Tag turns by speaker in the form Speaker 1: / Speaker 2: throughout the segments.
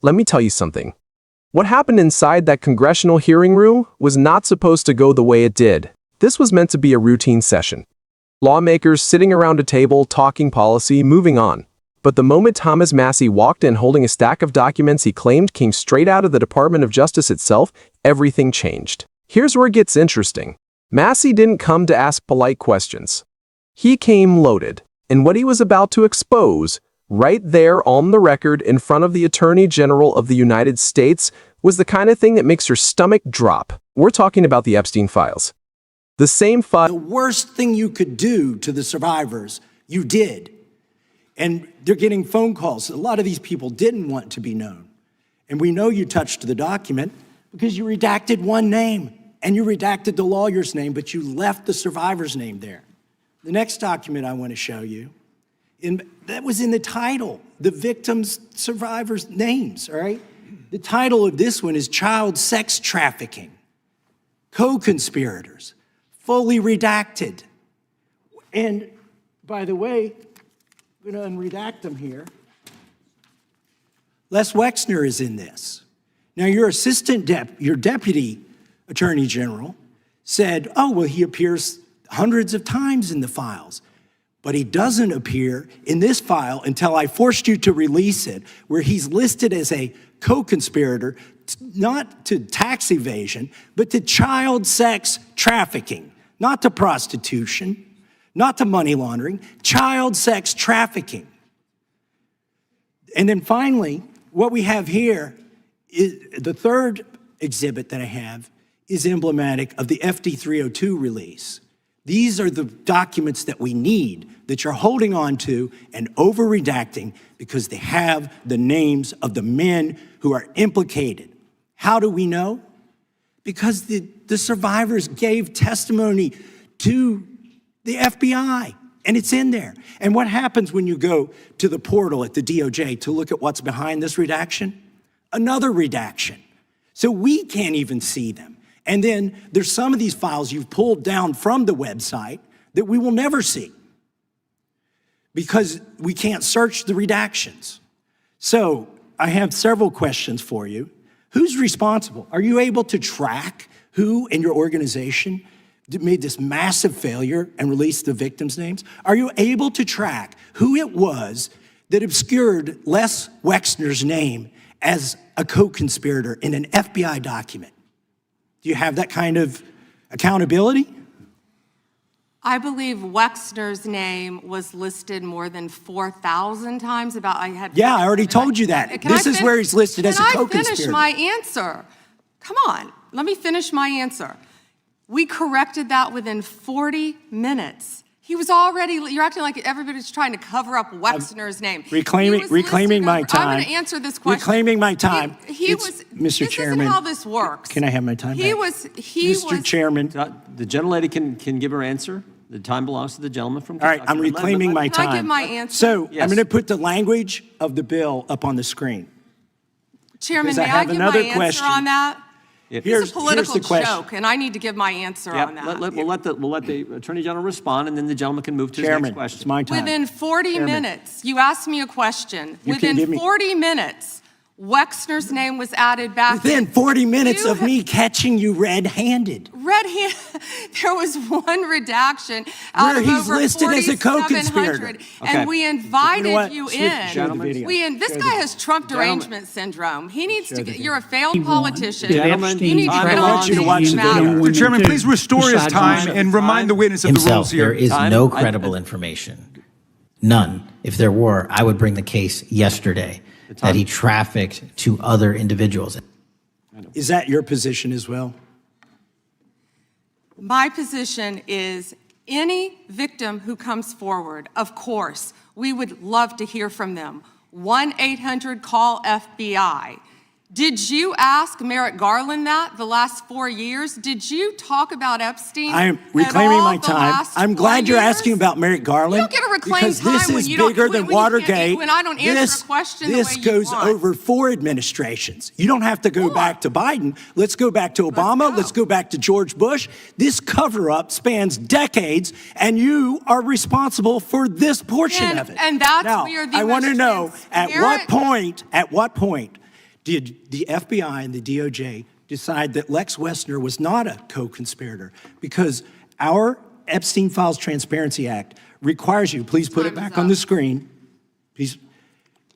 Speaker 1: Let me tell you something. What happened inside that congressional hearing room was not supposed to go the way it did. This was meant to be a routine session. Lawmakers sitting around a table, talking policy, moving on. But the moment Thomas Massie walked in holding a stack of documents he claimed came straight out of the Department of Justice itself, everything changed. Here's where it gets interesting. Massie didn't come to ask polite questions. He came loaded, and what he was about to expose, right there on the record in front of the Attorney General of the United States, was the kind of thing that makes your stomach drop. We're talking about the Epstein files. The same file.
Speaker 2: The worst thing you could do to the survivors, you did. And they're getting phone calls. A lot of these people didn't want to be known. And we know you touched the document because you redacted one name and you redacted the lawyer's name, but you left the survivor's name there. The next document I want to show you, that was in the title, the victims' survivors' names, all right? The title of this one is Child Sex Trafficking, Co-Conspirators, fully redacted. And by the way, I'm going to unredact them here. Les Wexner is in this. Now, your your deputy attorney general said, oh, well, he appears hundreds of times in the files, but he doesn't appear in this file until I forced you to release it, where he's listed as a co-conspirator, not to tax evasion, but to child sex trafficking, not to prostitution, not to money laundering, child sex trafficking. And then finally, what we have here is the third exhibit that I have is emblematic of the FD 302 release. These are the documents that we need that you're holding on to and over-redacting because they have the names of the men who are implicated. How do we know? Because the survivors gave testimony to the FBI, and it's in there. And what happens when you go to the portal at the DOJ to look at what's behind this redaction? Another redaction. So we can't even see them. And then there's some of these files you've pulled down from the website that we will never see because we can't search the redactions. So I have several questions for you. Who's responsible? Are you able to track who in your organization made this massive failure and released the victims' names? Are you able to track who it was that obscured Les Wexner's name as a co-conspirator in an FBI document? Do you have that kind of accountability?
Speaker 3: I believe Wexner's name was listed more than 4,000 times.
Speaker 2: Yeah, I already told you that. This is where he's listed as a co-conspirator.
Speaker 3: Can I finish my answer? Come on, let me finish my answer. We corrected that within 40 minutes. He was already, you're acting like everybody's trying to cover up Wexner's name.
Speaker 2: Reclaiming my time.
Speaker 3: I'm going to answer this question.
Speaker 2: Reclaiming my time.
Speaker 3: Mr. Chairman. This isn't how this works.
Speaker 2: Can I have my time back? Mr. Chairman.
Speaker 4: The gentlelady can give her answer. The time belongs to the gentleman from
Speaker 2: Kentucky. All right, I'm reclaiming my time.
Speaker 3: Can I give my answer?
Speaker 2: So yes. I'm going to put the language of the bill up on the screen.
Speaker 3: Chairman, may I give my answer on that? It's a political joke, and I need to give my answer on that.
Speaker 4: We'll let the Attorney General respond, and then the gentleman can move to his next question.
Speaker 2: It's my time.
Speaker 3: Within 40 minutes, you asked me a question. Within 40 minutes, Wexner's name was added back.
Speaker 2: Within 40 minutes of me catching you red-handed.
Speaker 3: There was one redaction out
Speaker 2: where
Speaker 3: of
Speaker 2: he's
Speaker 3: over
Speaker 2: listed as a co-conspirator.
Speaker 3: And we invited you in.
Speaker 2: This
Speaker 3: guy has Trump derangement syndrome. He needs to get, you're a failed politician.
Speaker 4: Gentlemen,
Speaker 3: you need to
Speaker 2: I want you to watch the video.
Speaker 5: Mr. Chairman, please restore his time and remind the witness of the rules here.
Speaker 6: There is no credible information. None. If there were, I would bring the case yesterday that he trafficked to other individuals.
Speaker 2: Is that your position as well?
Speaker 3: My position is any victim who comes forward, of course, we would love to hear from them. 1-800-CALL-FBI. Did you ask Merrick Garland that the last 4 years? Did you talk about Epstein?
Speaker 2: I am reclaiming my time. I'm glad you're asking about Merrick Garland.
Speaker 3: You don't get to reclaim
Speaker 2: because
Speaker 3: time
Speaker 2: this is bigger than Watergate.
Speaker 3: When I don't answer a question the way you want.
Speaker 2: This goes over 4 administrations. You don't have to go back to Biden. Let's go back to Obama. Let's go back to George Bush. This cover-up spans decades, and you are responsible for this portion of it.
Speaker 3: And that's where the
Speaker 2: I want to know at what point did the FBI and the DOJ decide that Lex Wessner was not a co-conspirator? Because our Epstein Files Transparency Act requires you, please put it back on the screen, please,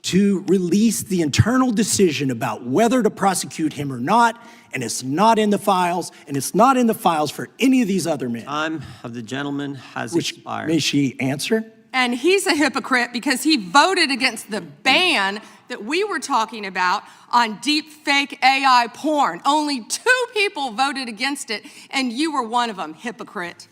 Speaker 2: to release the internal decision about whether to prosecute him or not, and it's not in the files, and it's not in the files for any of these other men.
Speaker 4: Time of the gentleman has expired.
Speaker 2: May she answer?
Speaker 3: And he's a hypocrite because he voted against the ban that we were talking about on deep fake AI porn. Only 2 people voted against it, and you were one of them, hypocrite.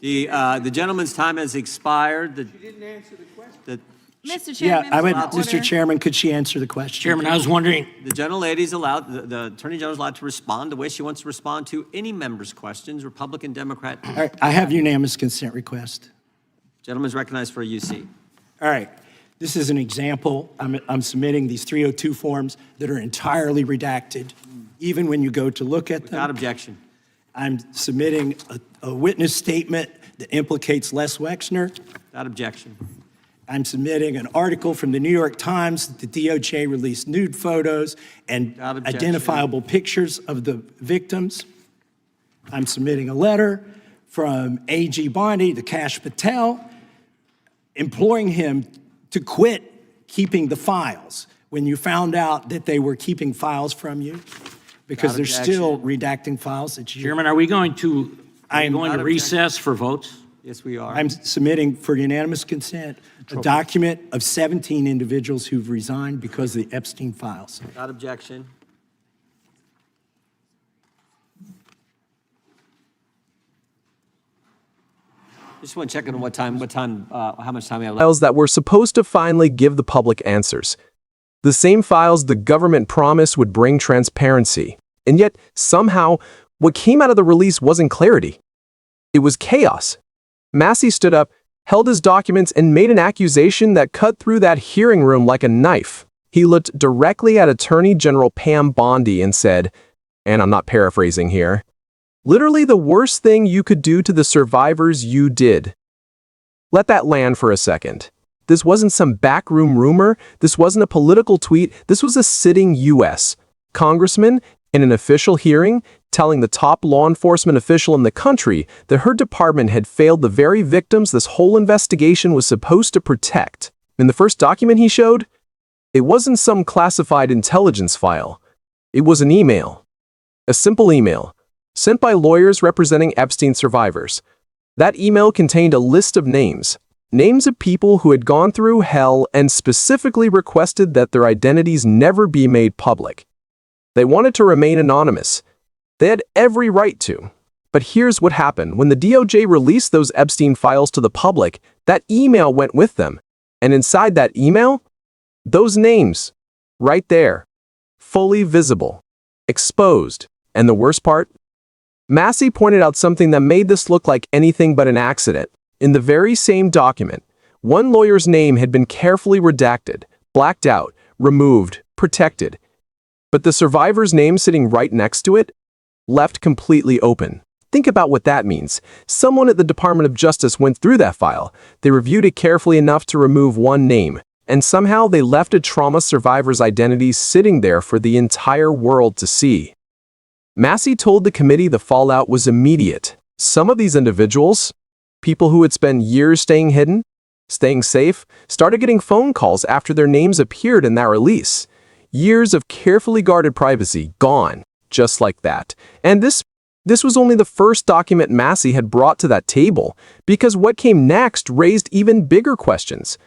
Speaker 4: The gentleman's time has expired. She
Speaker 2: didn't answer the question.
Speaker 7: Mr. Chairman,
Speaker 2: Mr. Chairman, could she answer the question?
Speaker 8: Chairman, I was wondering.
Speaker 4: The gentlelady's allowed, the Attorney General's allowed to respond the way she wants to respond to any member's questions, Republican, Democrat.
Speaker 2: All right, I have unanimous consent request.
Speaker 4: Gentleman's recognized for a UC.
Speaker 2: All right, this is an example. I'm submitting these 302 forms that are entirely redacted, even when you go to look at them.
Speaker 4: Without objection.
Speaker 2: I'm submitting a witness statement that implicates Les Wexner.
Speaker 4: Without objection.
Speaker 2: I'm submitting an article from the New York Times that the DOJ released nude photos and identifiable pictures of the victims. I'm submitting a letter from AG Bondi to Kash Patel, imploring him to quit keeping the files when you found out that they were keeping files from you, because they're still redacting files that you...
Speaker 8: Chairman, are we going to recess for votes?
Speaker 4: Yes, we are.
Speaker 2: I'm submitting for unanimous consent a document of 17 individuals who've resigned because of the Epstein files.
Speaker 4: Without objection. Just want to check on how much time we have left.
Speaker 1: Files that were supposed to finally give the public answers. The same files the government promised would bring transparency. And yet, somehow, what came out of the release wasn't clarity. It was chaos. Massie stood up, held his documents, and made an accusation that cut through that hearing room like a knife. He looked directly at Attorney General Pam Bondi and said, and I'm not paraphrasing here, "Literally the worst thing you could do to the survivors you did." Let that land for a second. This wasn't some backroom rumor. This wasn't a political tweet. This was a sitting U.S. congressman in an official hearing telling the top law enforcement official in the country that her department had failed the very victims this whole investigation was supposed to protect. In the first document he showed, it wasn't some classified intelligence file. It was an email. A simple email, sent by lawyers representing Epstein survivors. That email contained a list of names of people who had gone through hell and specifically requested that their identities never be made public. They wanted to remain anonymous. They had every right to. But here's what happened. When the DOJ released those Epstein files to the public, that email went with them. And inside that email, those names, right there, fully visible, exposed. And the worst part? Massie pointed out something that made this look like anything but an accident. In the very same document, one lawyer's name had been carefully redacted, blacked out, removed, protected. But the survivor's name sitting right next to it, left completely open. Think about what that means. Someone at the Department of Justice went through that file. They reviewed it carefully enough to remove one name, and somehow they left a trauma survivor's identity sitting there for the entire world to see. Massie told the committee the fallout was immediate. Some of these individuals, people who had spent years staying hidden, staying safe, started getting phone calls after their names appeared in that release. Years of carefully guarded privacy gone, just like that. And this was only the first document Massie had brought to that table, because what came next raised even bigger questions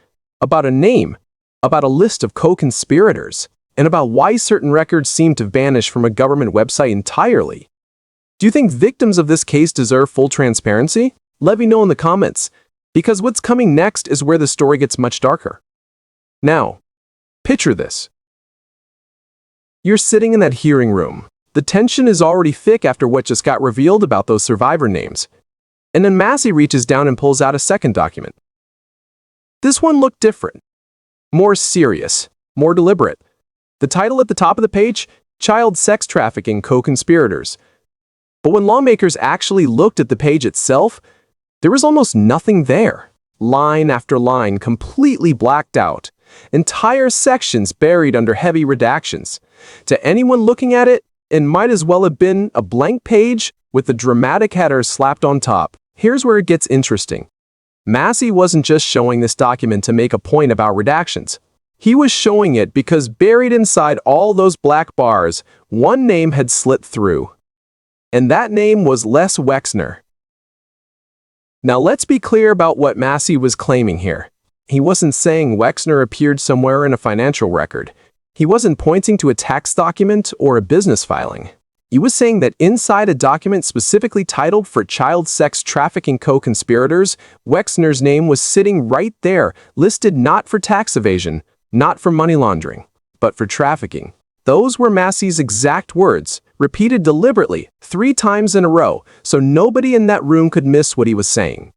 Speaker 1: about a name, about a list of co-conspirators, and about why certain records seemed to vanish from a government website entirely. Do you think victims of this case deserve full transparency? Let me know in the comments, because what's coming next is where the story gets much darker. Now, picture this. You're sitting in that hearing room. The tension is already thick after what just got revealed about those survivor names. And then Massie reaches down and pulls out a second document. This one looked different. More serious, more deliberate. The title at the top of the page, Child Sex Trafficking Co-Conspirators. But when lawmakers actually looked at the page itself, there was almost nothing there. Line after line completely blacked out. entire sections buried under heavy redactions. To anyone looking at it, it might as well have been a blank page with the dramatic header slapped on top. Here's where it gets interesting. Massie wasn't just showing this document to make a point about redactions. He was showing it because buried inside all those black bars, one name had slipped through. And that name was Les Wexner. Now let's be clear about what Massie was claiming here. He wasn't saying Wexner appeared somewhere in a financial record. He wasn't pointing to a tax document or a business filing. He was saying that inside a document specifically titled for child sex trafficking co-conspirators, Wexner's name was sitting right there, listed not for tax evasion, not for money laundering, but for trafficking. Those were Massie's exact words, repeated deliberately 3 times in a row, so nobody in that room could miss what he was saying.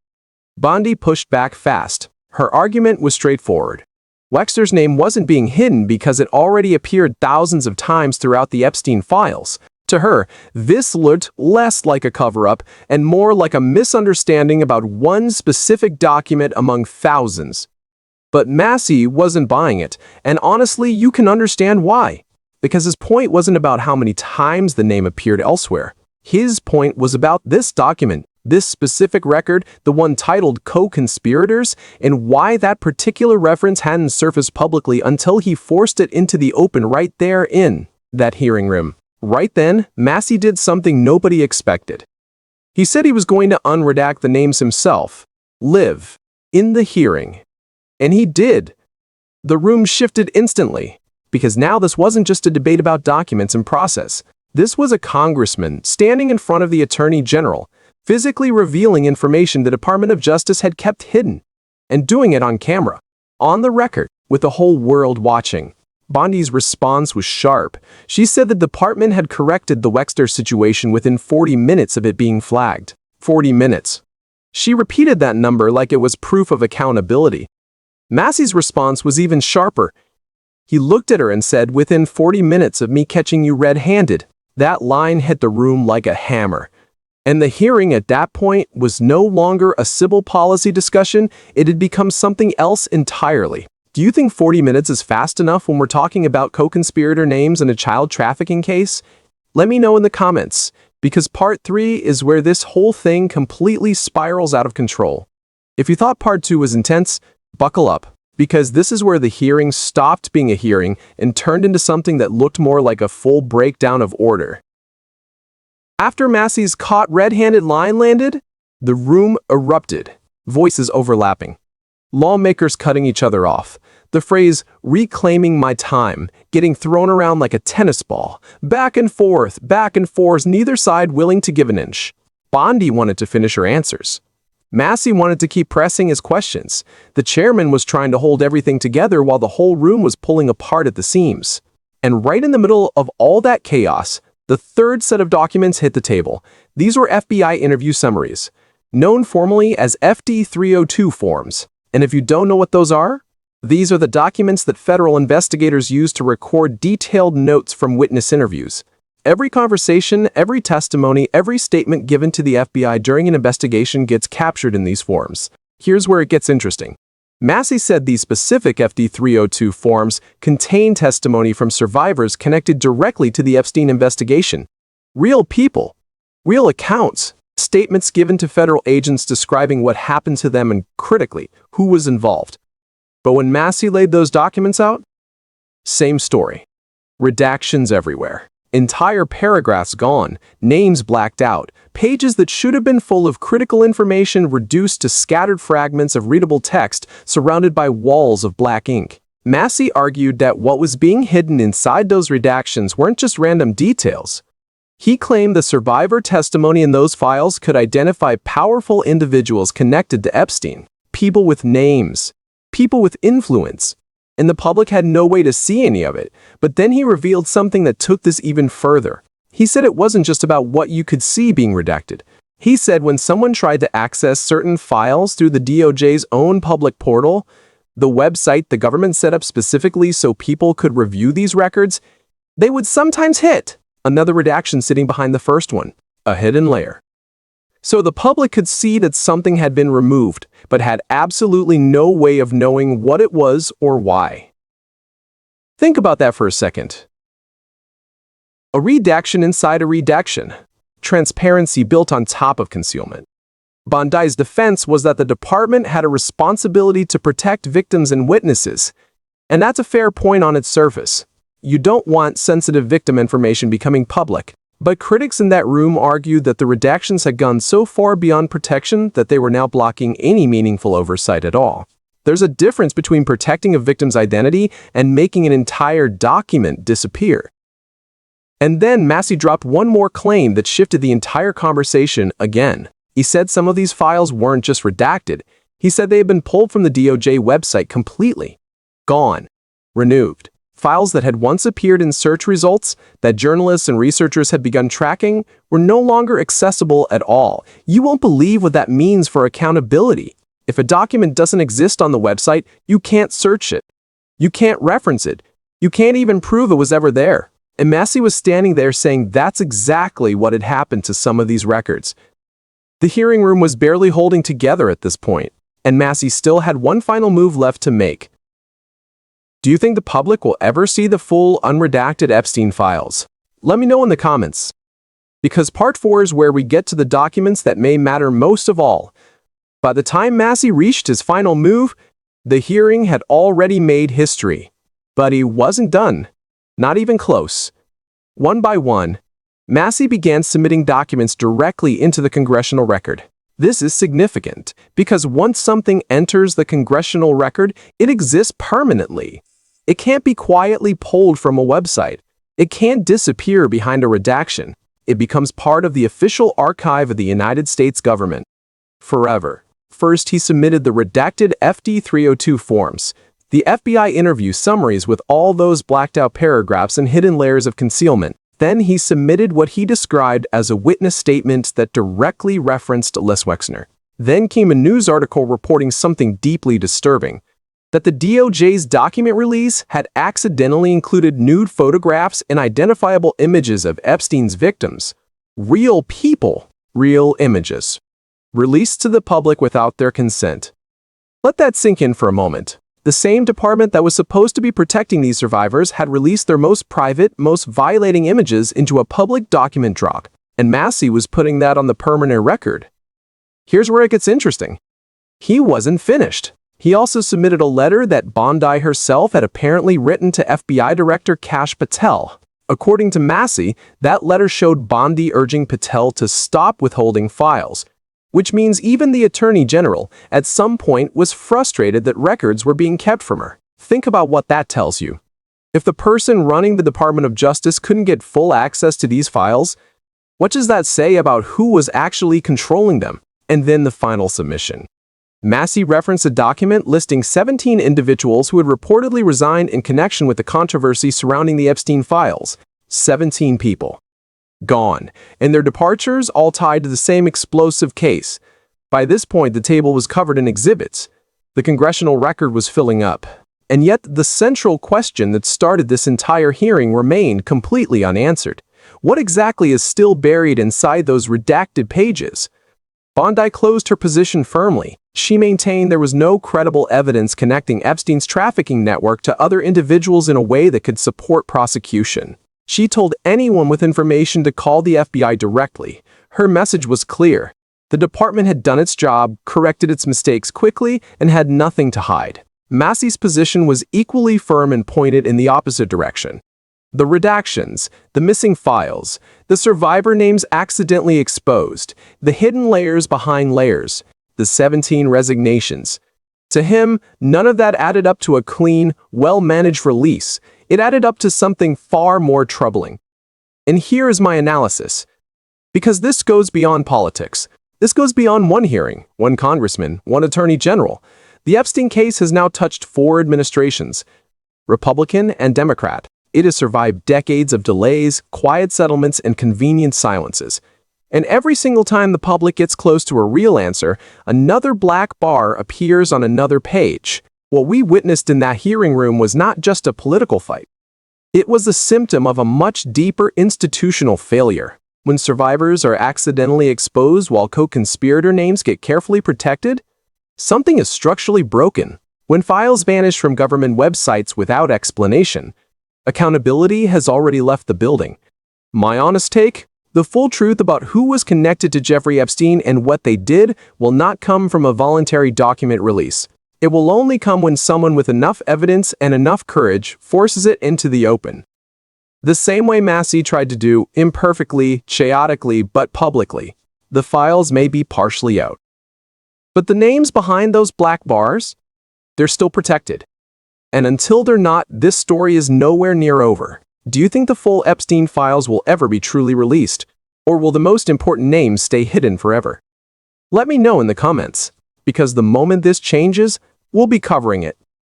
Speaker 1: Bondi pushed back fast. Her argument was straightforward. Wexner's name wasn't being hidden because it already appeared thousands of times throughout the Epstein files. To her, this looked less like a cover-up and more like a misunderstanding about one specific document among thousands. But Massie wasn't buying it, and honestly, you can understand why. Because his point wasn't about how many times the name appeared elsewhere. His point was about this document, this specific record, the one titled Co-Conspirators, and why that particular reference hadn't surfaced publicly until he forced it into the open right there in that hearing room. Right then, Massie did something nobody expected. He said he was going to unredact the names himself, live, in the hearing. And he did. The room shifted instantly, because now this wasn't just a debate about documents and process. This was a congressman standing in front of the Attorney General, physically revealing information the Department of Justice had kept hidden, and doing it on camera, on the record, with the whole world watching. Bondi's response was sharp. She said the department had corrected the Wexner situation within 40 minutes of it being flagged. 40 minutes. She repeated that number like it was proof of accountability. Massie's response was even sharper. He looked at her and said, "Within 40 minutes of me catching you red-handed." That line hit the room like a hammer. And the hearing at that point was no longer a civil policy discussion, it had become something else entirely. Do you think 40 minutes is fast enough when we're talking about co-conspirator names in a child trafficking case? Let me know in the comments, because part 3 is where this whole thing completely spirals out of control. If you thought part 2 was intense, buckle up, because this is where the hearing stopped being a hearing and turned into something that looked more like a full breakdown of order. After Massie's caught red-handed line landed, the room erupted, voices overlapping, lawmakers cutting each other off, the phrase "reclaiming my time" getting thrown around like a tennis ball, back and forth, neither side willing to give an inch. Bondi wanted to finish her answers. Massie wanted to keep pressing his questions. The chairman was trying to hold everything together while the whole room was pulling apart at the seams. And right in the middle of all that chaos, the third set of documents hit the table. These were FBI interview summaries, known formally as FD 302 forms. And if you don't know what those are, these are the documents that federal investigators use to record detailed notes from witness interviews. Every conversation, every testimony, every statement given to the FBI during an investigation gets captured in these forms. Here's where it gets interesting. Massie said these specific FD 302 forms contain testimony from survivors connected directly to the Epstein investigation. Real people, real accounts, statements given to federal agents describing what happened to them and, critically, who was involved. But when Massie laid those documents out, same story. Redactions everywhere. Entire paragraphs gone, names blacked out, pages that should have been full of critical information reduced to scattered fragments of readable text surrounded by walls of black ink. Massie argued that what was being hidden inside those redactions weren't just random details. He claimed the survivor testimony in those files could identify powerful individuals connected to Epstein, people with names, people with influence, and the public had no way to see any of it. But then he revealed something that took this even further. He said it wasn't just about what you could see being redacted. He said when someone tried to access certain files through the DOJ's own public portal, the website the government set up specifically so people could review these records, they would sometimes hit another redaction sitting behind the first one, a hidden layer. So the public could see that something had been removed, but had absolutely no way of knowing what it was or why. Think about that for a second. A redaction inside a redaction. Transparency built on top of concealment. Bondi's defense was that the department had a responsibility to protect victims and witnesses, and that's a fair point on its surface. You don't want sensitive victim information becoming public, but critics in that room argued that the redactions had gone so far beyond protection that they were now blocking any meaningful oversight at all. There's a difference between protecting a victim's identity and making an entire document disappear. And then Massie dropped one more claim that shifted the entire conversation again. He said some of these files weren't just redacted. He said they had been pulled from the DOJ website completely. Gone. Removed. Files that had once appeared in search results that journalists and researchers had begun tracking were no longer accessible at all. You won't believe what that means for accountability. If a document doesn't exist on the website, you can't search it. You can't reference it. You can't even prove it was ever there. And Massie was standing there saying that's exactly what had happened to some of these records. The hearing room was barely holding together at this point, and Massie still had one final move left to make. Do you think the public will ever see the full, unredacted Epstein files? Let me know in the comments. Because part 4 is where we get to the documents that may matter most of all. By the time Massie reached his final move, the hearing had already made history. But he wasn't done. Not even close. One by one, Massie began submitting documents directly into the congressional record. This is significant because once something enters the congressional record, it exists permanently. It can't be quietly pulled from a website. It can't disappear behind a redaction. It becomes part of the official archive of the United States government. Forever. First, he submitted the redacted FD 302 forms, the FBI interview summaries with all those blacked-out paragraphs and hidden layers of concealment. Then he submitted what he described as a witness statement that directly referenced Les Wexner. Then came a news article reporting something deeply disturbing, that the DOJ's document release had accidentally included nude photographs and identifiable images of Epstein's victims. Real people, real images. Released to the public without their consent. Let that sink in for a moment. The same department that was supposed to be protecting these survivors had released their most private, most violating images into a public document drop, and Massie was putting that on the permanent record. Here's where it gets interesting. He wasn't finished. He also submitted a letter that Bondi herself had apparently written to FBI Director Kash Patel. According to Massie, that letter showed Bondi urging Patel to stop withholding files, which means even the Attorney General at some point was frustrated that records were being kept from her. Think about what that tells you. If the person running the Department of Justice couldn't get full access to these files, what does that say about who was actually controlling them? And then the final submission. Massie referenced a document listing 17 individuals who had reportedly resigned in connection with the controversy surrounding the Epstein files. 17 people. Gone, and their departures all tied to the same explosive case. By this point, the table was covered in exhibits. The congressional record was filling up. And yet, the central question that started this entire hearing remained completely unanswered. What exactly is still buried inside those redacted pages? Bondi closed her position firmly. She maintained there was no credible evidence connecting Epstein's trafficking network to other individuals in a way that could support prosecution. She told anyone with information to call the FBI directly. Her message was clear. The department had done its job, corrected its mistakes quickly, and had nothing to hide. Massie's position was equally firm and pointed in the opposite direction. The redactions, the missing files, the survivor names accidentally exposed, the hidden layers behind layers, the 17 resignations. To him, none of that added up to a clean, well-managed release. It added up to something far more troubling. And here is my analysis. Because this goes beyond politics. This goes beyond one hearing, one congressman, one attorney general. The Epstein case has now touched 4 administrations, Republican and Democrat. It has survived decades of delays, quiet settlements, and convenient silences. And every single time the public gets close to a real answer, another black bar appears on another page. What we witnessed in that hearing room was not just a political fight. It was a symptom of a much deeper institutional failure. When survivors are accidentally exposed while co-conspirator names get carefully protected, something is structurally broken. When files vanish from government websites without explanation, accountability has already left the building. My honest take? The full truth about who was connected to Jeffrey Epstein and what they did will not come from a voluntary document release. It will only come when someone with enough evidence and enough courage forces it into the open. The same way Massie tried to do, imperfectly, chaotically, but publicly. The files may be partially out. But the names behind those black bars? They're still protected. And until they're not, this story is nowhere near over. Do you think the full Epstein files will ever be truly released? Or will the most important names stay hidden forever? Let me know in the comments, because the moment this changes, we'll be covering it.